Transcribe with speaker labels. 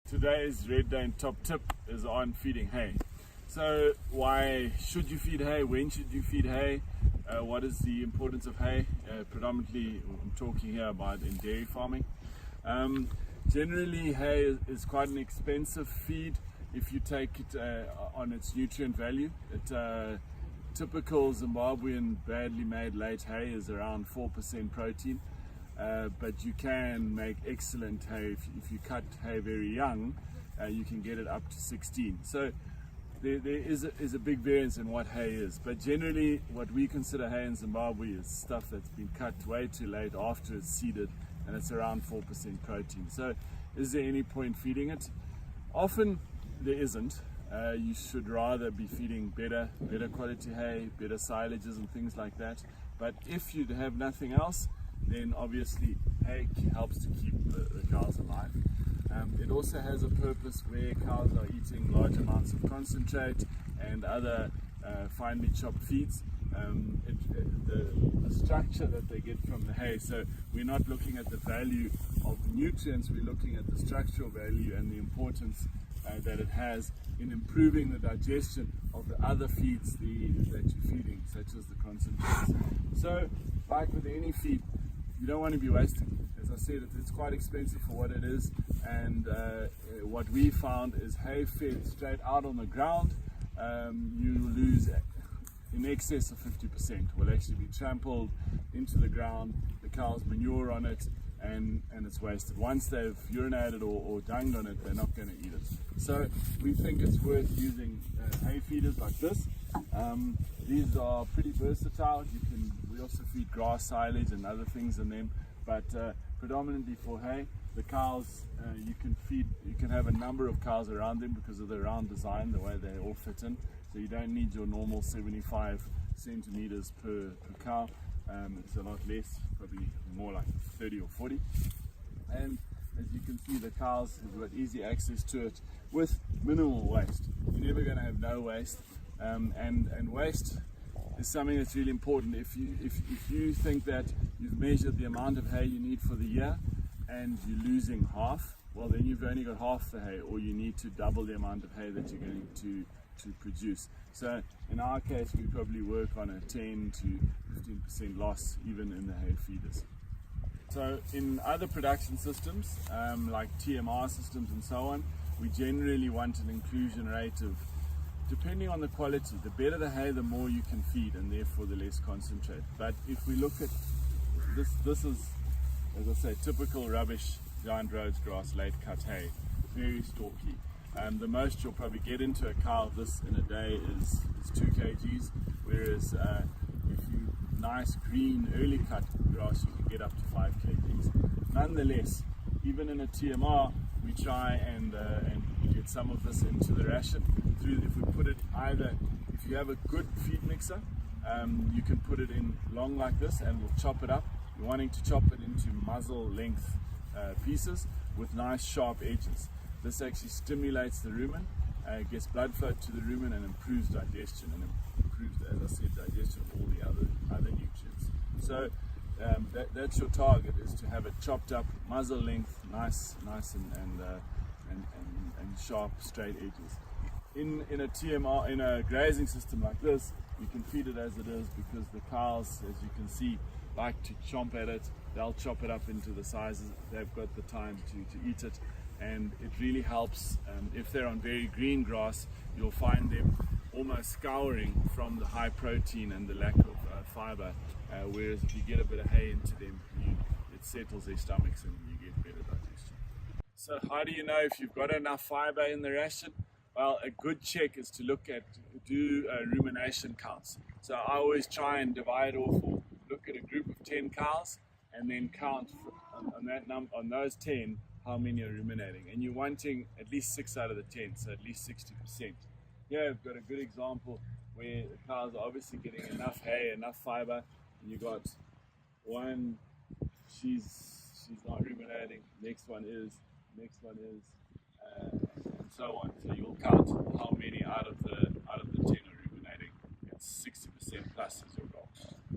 Speaker 1: Today's Red Dane top tip is on feeding hay. So why should you feed hay? When should you feed hay? What is the importance of hay? Predominantly I'm talking here about in dairy farming. Generally hay is quite an expensive feed if you take it on its nutrient value. Typical Zimbabwean badly made late hay is around 4% protein. But you can make excellent hay if you cut hay very young. You can get it up to 16. So there is a big variance in what hay is, but generally what we consider hay in Zimbabwe is stuff that's been cut way too late after it's seeded, and it's around 4% protein. So is there any point feeding it? Often there isn't. You should rather be feeding better quality hay, better silages and things like that. But if you have nothing else, then obviously hay helps to keep the cows alive. It also has a purpose where cows are eating large amounts of concentrate and other finely chopped feeds. The structure that they get from the hay, so we're not looking at the value of the nutrients, we're looking at the structural value and the importance that it has in improving the digestion of the other feeds that you're feeding, such as the concentrates. So like with any feed, you don't want to be wasting. As I said, it's quite expensive for what it is, and what we found is hay fed straight out on the ground, you lose in excess of 50%. Will actually be trampled into the ground, the cows manure on it, and it's wasted. Once they've urinated or dunged on it, they're not going to eat it. So we think it's worth using hay feeders like this. These are pretty versatile. We also feed grass silage and other things in them, but predominantly for hay. The cows, you can have a number of cows around them because of the round design, the way they all fit in. So you don't need your normal 75 centimeters per cow. It's a lot less, probably more like 30 or 40. And as you can see, the cows have got easy access to it with minimal waste. You're never going to have no waste, and waste is something that's really important. If you think that you've measured the amount of hay you need for the year and you're losing half, well then you've only got half the hay, or you need to double the amount of hay that you're going to produce. So in our case, we probably work on a 10 to 15% loss even in the hay feeders. So in other production systems, like TMR systems and so on, we generally want an inclusion rate of, depending on the quality, the better the hay, the more you can feed, and therefore the less concentrate. But if we look at this is, as I say, typical rubbish, giant roads grass, late cut hay, very stalky. The most you'll probably get into a cow of this in a day is 2 kgs, whereas if you nice green early cut grass, you can get up to 5 kgs. Nonetheless, even in a TMR, we try and get some of this into the ration. If we put it either, if you have a good feed mixer, you can put it in long like this and we'll chop it up. We're wanting to chop it into muzzle length pieces with nice sharp edges. This actually stimulates the rumen, gets blood flow to the rumen and improves digestion, and improves, as I said, digestion of all the other nutrients. So that's your target, is to have it chopped up, muzzle length, nice and sharp, straight edges. In a TMR, in a grazing system like this, you can feed it as it is, because the cows, as you can see, like to chomp at it. They'll chop it up into the sizes they've got the time to eat it, and it really helps. If they're on very green grass, you'll find them almost scouring from the high protein and the lack of fiber, whereas if you get a bit of hay into them, it settles their stomachs and you get better digestion. So how do you know if you've got enough fiber in the ration? Well, a good check is to do rumination counts. So I always try and divide off, or look at a group of 10 cows and then count on those 10 how many are ruminating, and you're wanting at least 6 out of the 10, so at least 60%. Here I've got a good example where the cows are obviously getting enough hay, enough fiber, and you got one, she's not ruminating, next one is, and so on. So you'll count how many out of the 10 are ruminating. It's 60% plus is your goal.